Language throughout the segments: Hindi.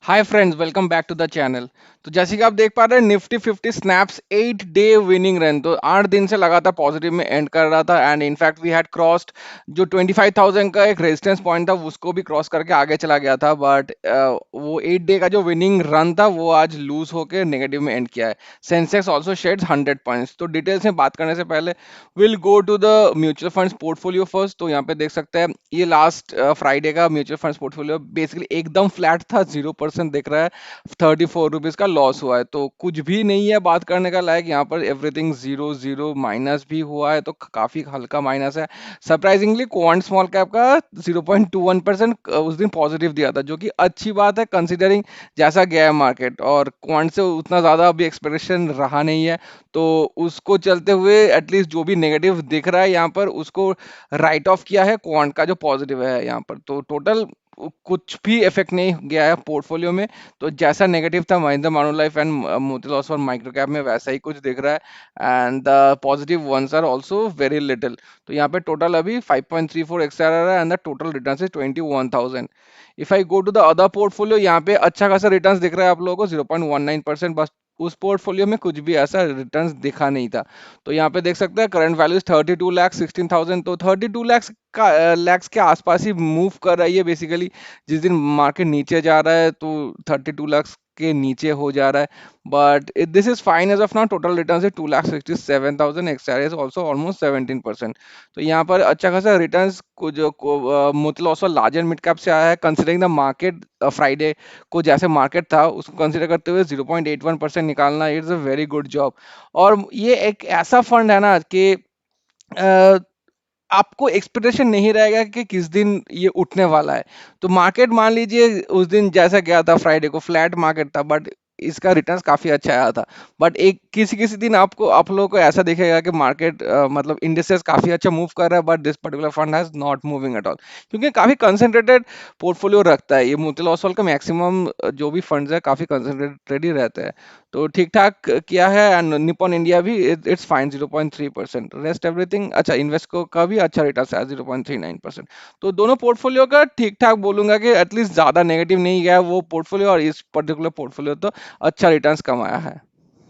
Hi friends, welcome back to the channel. तो जैसे कि आप देख पा रहे हैं, Nifty 50 snaps 8 day winning run, तो 8 दिन से लगातार पॉजिटिव में एंड कर रहा था। And in fact we had crossed जो 25,000 का एक रेजिस्टेंस पॉइंट था, उसको भी क्रॉस करके आगे चला गया था। बट वो 8 डे का जो विनिंग रन था वो आज लूज होकर नेगेटिव में एंड किया है। Sensex also sheds 100 points. तो डिटेल्स में बात करने से पहले will go to the mutual funds portfolio first. तो यहाँ पे देख सकते हैं, ये लास्ट फ्राइडे का म्यूचुअल फंड्स पोर्टफोलियो बेसिकली एकदम फ्लैट था, 0% दिख रहा है। 34 रुपीज का लॉस हुआ है, तो कुछ भी नहीं है बात करने का लायक। यहाँ पर एवरीथिंग जीरो जीरो माइनस भी हुआ है, तो काफी हल्का माइनस है। सरप्राइजिंगली क्वांट स्मॉल कैप का 0.21% उस दिन पॉजिटिव दिया था, जो कि अच्छी बात है कंसिडरिंग जैसा गया है मार्केट। और क्वांट से उतना ज्यादा अभी एक्सपेक्टेशन रहा नहीं है, तो उसको चलते हुए एटलीस्ट जो भी नेगेटिव दिख रहा है यहाँ पर, उसको राइट ऑफ किया है क्वांट का जो पॉजिटिव है यहाँ पर। तो टोटल कुछ भी इफेक्ट नहीं गया है पोर्टफोलियो में। तो जैसा नेगेटिव था Mahindra Manulife and Motilal Oswal micro cap में, वैसा ही कुछ दिख रहा है। And the positive ones are also very little. तो यहाँ पे टोटल अभी 5.34 एक्सआर आ रहा है and the total return is 21,000। If I go to the other portfolio, यहाँ पे अच्छा खासा रिटर्न दिख रहा है आप लोगों को, 0.19%। बस उस पोर्टफोलियो में कुछ भी ऐसा रिटर्न दिखा नहीं था। तो यहाँ पे देख सकते हैं करंट वैल्यू 32,16,000। तो 32 लैक्स के आसपास ही मूव कर रही है बेसिकली। जिस दिन मार्केट नीचे जा रहा है तो 32 लाख के नीचे हो जा रहा है। But this is fine as of now. Total return है 2,67,000। XIRR is also almost 17%। तो यहाँ पर अच्छा खासा रिटर्न को जो मतलब ऑल्सो लार्जर मिड कैप से आया है, कंसिडरिंग द मार्केट फ्राइडे को जैसे मार्केट था उसको कंसिडर करते हुए 0.81% निकालना, it's a very good job. और ये एक ऐसा फंड है ना कि आपको एक्सपेक्टेशन नहीं रहेगा कि किस दिन ये उठने वाला है। तो मार्केट मान लीजिए उस दिन जैसा गया था, फ्राइडे को फ्लैट मार्केट था, बट इसका रिटर्न्स काफी अच्छा आया था। बट एक किसी किसी दिन आपको आप लोगों को ऐसा दिखेगा कि मार्केट मतलब इंडिसेस काफी अच्छा मूव कर रहा है, but this particular fund has not moving at all, क्योंकि काफी कंसंट्रेटेड पोर्टफोलियो रखता है ये। मोतीलाल ओसवाल का मैक्सिमम जो भी फंड्स है काफी कंसंट्रेटेड ही रहते हैं। तो ठीक ठाक किया है। एंड निपॉन इंडिया भी इट्स फाइन 0.3%। रेस्ट एवरीथिंग अच्छा। इन्वेस्को का भी अच्छा रिटर्न है 0.39%। तो दोनों पोर्टफोलियो का ठीक ठाक बोलूंगा कि एटलीस्ट ज्यादा नेगेटिव नहीं गया है वो पोर्टफोलियो, और इस पर्टिकुलर पोर्टफोलियो तो अच्छा रिटर्न्स कमाया है।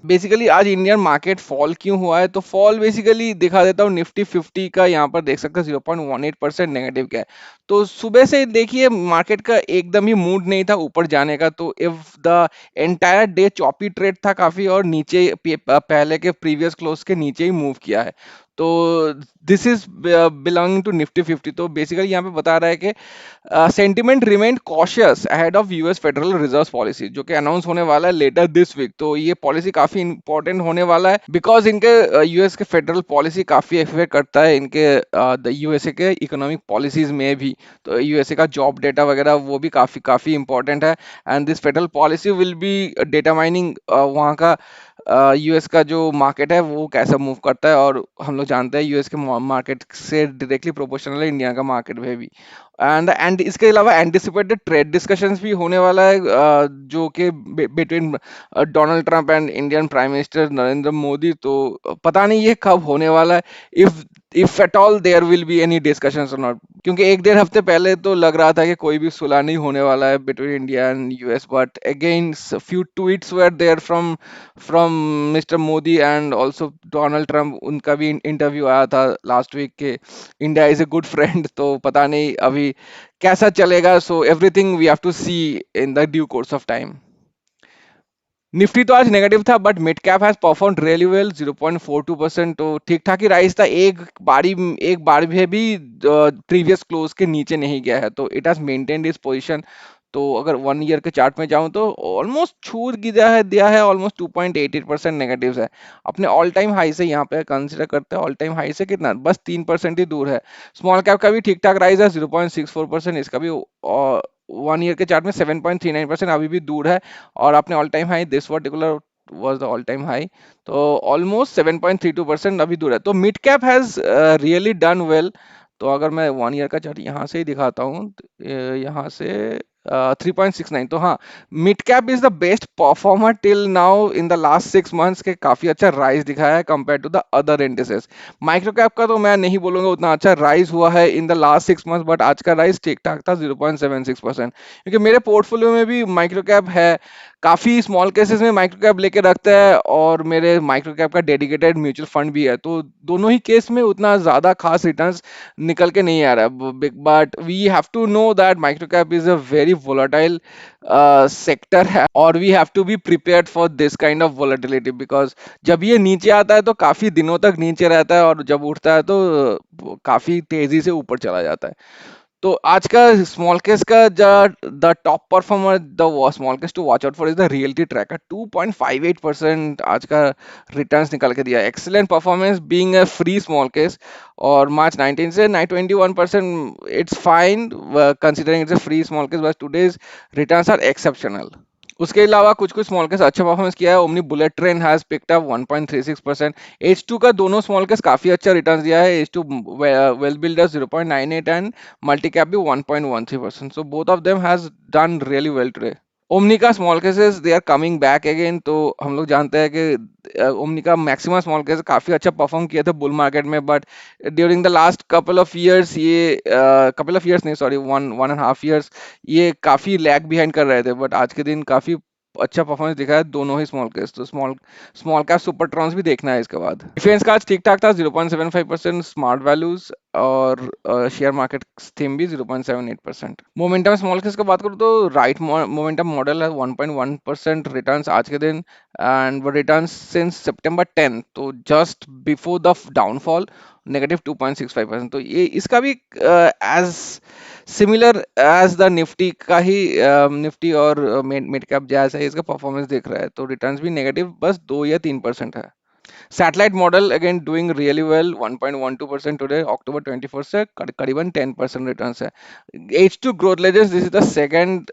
बेसिकली आज इंडियन मार्केट फॉल क्यों हुआ है, तो फॉल बेसिकली दिखा देता हूँ। निफ्टी 50 का यहाँ पर देख सकते हैं 0.18% नेगेटिव क्या है। तो सुबह से देखिए मार्केट का एकदम ही मूड नहीं था ऊपर जाने का। तो if the entire day choppy trade था काफी, और नीचे पहले के प्रीवियस क्लोज के नीचे ही मूव किया है। तो this is belonging to Nifty 50। तो बेसिकली यहाँ पे बता रहा है कि sentiment remain cautious ahead of US Federal Reserve policy, जो कि अनाउंस होने वाला है लेटर दिस वीक। तो ये पॉलिसी काफी इंपॉर्टेंट होने वाला है, बिकॉज इनके यूएस के फेडरल पॉलिसी काफी इफेक्ट करता है इनके यूएसए के इकोनॉमिक पॉलिसीज में भी। तो यूएसए का जॉब डेटा वगैरह वो भी काफी काफी इंपॉर्टेंट है। And this federal policy will be data mining वहाँ का यूएस का जो मार्केट है वो कैसा मूव करता है। और हम लोग जानते हैं यूएस के मार्केट से डायरेक्टली प्रोपोर्शनल है इंडिया का मार्केट में भी। एंड इसके अलावा एंटिसिपेटेड ट्रेड डिस्कशंस भी होने वाला है, जो कि between Donald Trump and Indian prime minister Narendra Modi. तो पता नहीं ये कब होने वाला है, if at all there will be any discussions और नॉट। क्योंकि एक डेढ़ हफ्ते पहले तो लग रहा था कि कोई भी सुलह नहीं होने वाला है between India and US. But again few tweets were there from mister Modi and also Donald Trump. उनका भी इंटरव्यू आया था लास्ट वीक के, India is a good friend. तो पता नहीं अभी कैसा चलेगा। So everything we have to see in the due course of time. Nifty तो आज नेगेटिव था, but mid cap has performed really well 0.42%। तो ठीक ठाक ही राइज था। एक बार भी प्रीवियस क्लोज के नीचे नहीं गया है, तो इट हैज मेंटेन्ड इस पोजीशन। तो अगर 1 ईयर के चार्ट में जाऊं तो ऑलमोस्ट छूट दिया है ऑलमोस्ट 2.88% नेगेटिव है अपने ऑल टाइम हाई से। यहाँ पे कंसिडर करते हैं ऑल टाइम हाई से कितना, बस 3% ही दूर है। स्मॉल कैप का भी ठीक ठाक राइज है 0.64%। इसका भी 1 ईयर के चार्ट में 7.39% अभी भी दूर है। और अपने all time high this particular was the all time high। तो ऑलमोस्ट 7.32% अभी दूर है। तो mid cap has really done well. तो अगर मैं 1 ईयर का चार्ट यहाँ से ही दिखाता हूँ, यहाँ से 3.69। तो हाँ, mid cap is the best performer till now in the last 6 months के, काफी अच्छा राइज दिखाया है compare to the other indices. Micro cap का तो मैं नहीं बोलूंगा उतना अच्छा राइज हुआ है इन द लास्ट 6 मंथ्स, बट आज का राइज ठीक ठाक था 0.76%। क्योंकि मेरे पोर्टफोलियो में भी माइक्रो कैप है, काफी स्मॉल केसेस में माइक्रो कैप लेके रखता है, और मेरे माइक्रो कैप का डेडिकेटेड म्यूचुअल फंड भी है, तो दोनों ही केस में उतना ज्यादा खास रिटर्न्स निकल के नहीं आ रहा है। But we have to know that micro cap is a very volatile sector है, और we have to be prepared for this kind of volatility, because जब ये नीचे आता है तो काफी दिनों तक नीचे रहता है, और जब उठता है तो काफी तेजी से ऊपर चला जाता है। तो आज का स्मॉल केस का the top performer, the small case to watch out for is the reality tracker. 2.58% आज का रिटर्न्स निकल के दिया, excellent performance being a free small case. और मार्च 19 से 921%, it's fine considering it's a free small case, but today's returns are exceptional. उसके अलावा कुछ कुछ स्मॉल केस अच्छा परफॉर्मेंस किया है। Omni bullet train has picked up 1.36%। H2 का दोनों स्मॉल केस काफी अच्छा रिटर्न दिया है। H2 well builders 0.98 and multi cap भी 1.13%, so both of them has done really well today. Omni का small cases they are coming back again. तो हम लोग जानते हैं कि ओमनी का मैक्सिमम स्मॉल केस काफी अच्छा परफॉर्म किया था बुल मार्केट में, but during the last couple of years, ये कपल ऑफ ईयर्स नहीं, sorry, one one and half years, ये काफी लैग बिहाइंड कर रहे थे, बट आज के दिन काफी अच्छा परफॉर्मेंस दिखा है दोनों ही स्मॉल केस। तो स्मॉल स्मॉल कैप सुपर ट्रॉन्स भी देखना है इसके बाद। डिफेंस का आज ठीक ठाक था 0.75%, स्मार्ट वैल्यूज और शेयर मार्केट थीम भी 0.78%। मोमेंटम स्मॉल केस की बात करूँ तो राइट मोमेंटम मॉडल है 1.1% रिटर्न्स आज के दिन, एंड वो रिटर्न्स सिंस सितंबर 10, तो जस्ट बिफोर द डाउनफॉल, -2.65%। तो ये इसका भी as similar as the Nifty का ही, निफ्टी और मिड कैप जैसा ही इसका परफॉर्मेंस दिख रहा है, तो रिटर्न्स भी नेगेटिव बस 2 या 3% है। Satellite model again doing really well, 1.12% today, अक्टूबर 24 से करीबन 10% रिटर्न्स है। H2 growth legends, this is the second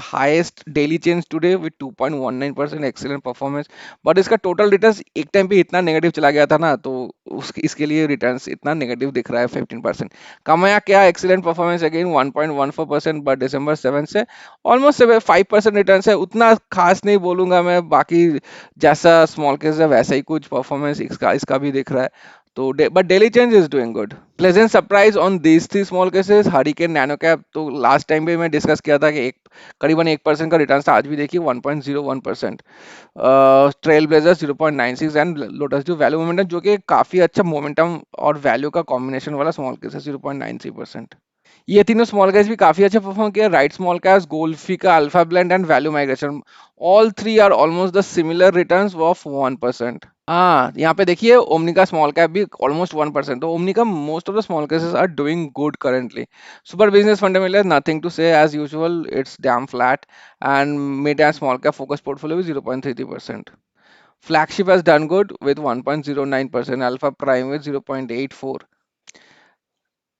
highest daily change today with 2.19% excellent performance. But इसका टोटल रिटर्न्स एक टाइम पे इतना नेगेटिव चला गया था ना, तो उसके इसके लिए रिटर्न्स इतना नेगेटिव दिख रहा है 15%। कमाया क्या, एक्सीलेंट परफॉर्मेंस अगेन 1.14%, बट दिसंबर 7 से ऑलमोस्ट 5% रिटर्न्स है, उतना खास नहीं बोलूंगा मैं। बाकी जैसा स्मॉल केस है वैसा ही कुछ परफॉर्मेंस इसका इसका भी दिख रहा है। तो but daily change is doing good. Pleasant surprise on these three small cases, hurricane, nano cap, तो लास्ट टाइम पे मैं डिस्कस किया था कि एक करीबन 1% का रिटर्न था, आज भी देखिए 1.01%। Trail blazers 0.96 and lotus due value momentum, जो कि काफी अच्छा मोमेंटम और वैल्यू का कॉम्बिनेशन वाला स्मॉल केस है, 0.93%। ये तीनों स्मॉल कैप्स भी काफी अच्छा परफॉर्म किया। राइट स्मॉल कैप्स, गोल्फी का alpha blend and value migration, all three are almost the similar returns of 1%। हाँ, यहाँ पे देखिए ओमनी का स्मॉल कैप भी ऑलमोस्ट 1%, तो ओमनी का most of the small cases are doing good currently. Super business fundamental nothing to say, as usual it's damn flat, and mid and small cap focus portfolio भी 0.33%। Flagship has done good with 1.09%, alpha prime with 0.84।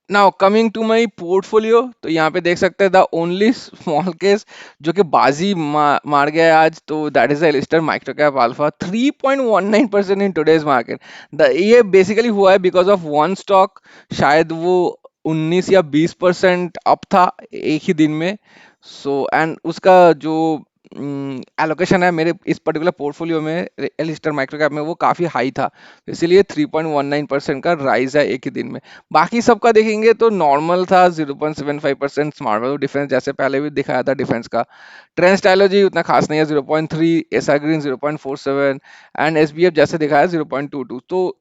Now coming to my portfolio, तो यहाँ पे देख सकते हैं द ओनली स्मॉल केस जो कि बाजी मार गया है आज, तो that is the Alistair micro cap alpha, 3.19% in today's market. ये बेसिकली हुआ है बिकॉज ऑफ वन स्टॉक, शायद वो 19 या 20% अप था एक ही दिन में। सो एंड उसका जो एलोकेशन है मेरे इस पर्टिकुलर पोर्टफोलियो में एलिस्टर माइक्रो कैप में, वो काफी हाई था, तो इसीलिए 3.19% का राइज है एक ही दिन में। बाकी सबका देखेंगे तो नॉर्मल था, 0.75%। स्मार्ट वैल्यू डिफेंस जैसे पहले भी दिखाया था डिफेंस का। ट्रेंड स्टाइलोजी उतना खास नहीं है, 0.3। एसआर ग्रीन 0.47 एंड एसबीएफ जैसे दिखाया 0.22। तो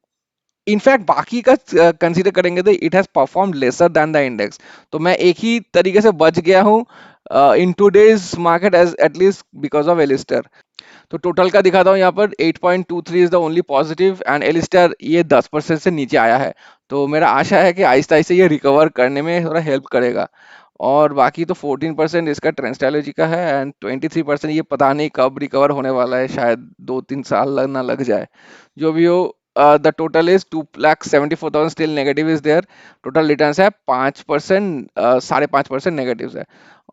इनफैक्ट बाकी का कंसीडर करेंगे तो it has perform lesser than the index, तो मैं एक ही तरीके से बच गया हूँ in today's market, as at least because of Alistair. तो टोटल का दिखाता हूँ यहाँ पर, 8.23 is the only positive, and Alistair ये 10% से नीचे आया है, तो मेरा आशा है कि आहिस्ता आहिस्ता ये रिकवर करने में थोड़ा हेल्प करेगा। और बाकी तो 14% इसका ट्रेंड स्ट्रेटजी का है, एंड 23% ये पता नहीं कब रिकवर होने वाला है, शायद 2-3 साल लगना लग जाए। जो भी हो, the total is 2,74,000, still negative is there. Total return है 5%, 5.5% नेगेटिव है।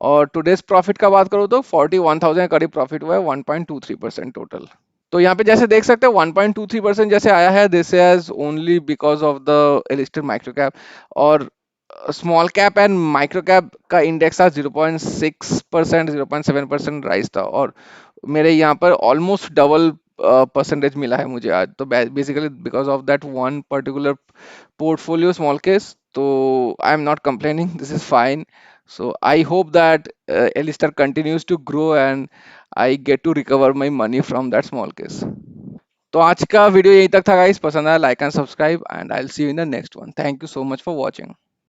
और टुडेज प्रॉफिट का बात करूँ तो 41,000 करीब प्रॉफिट हुआ है, 1.23% टोटल। तो यहाँ पे जैसे देख सकते हैं 1.23% जैसे आया है, this is only because of the Alistair micro cap. और small cap and micro cap का इंडेक्स था 0.6%, 0.7% राइज था, और मेरे यहाँ पर ऑलमोस्ट डबल परसेंटेज मिला है मुझे आज। तो basically because of that one particular portfolio small case, तो I am not complaining, this is fine. So I hope that Alistair continues to grow and I get to recover my money from that small case. तो आज का वीडियो यहीं तक था गाइस, पसंद आया like and subscribe, and I will see you in the next one. Thank you so much for watching.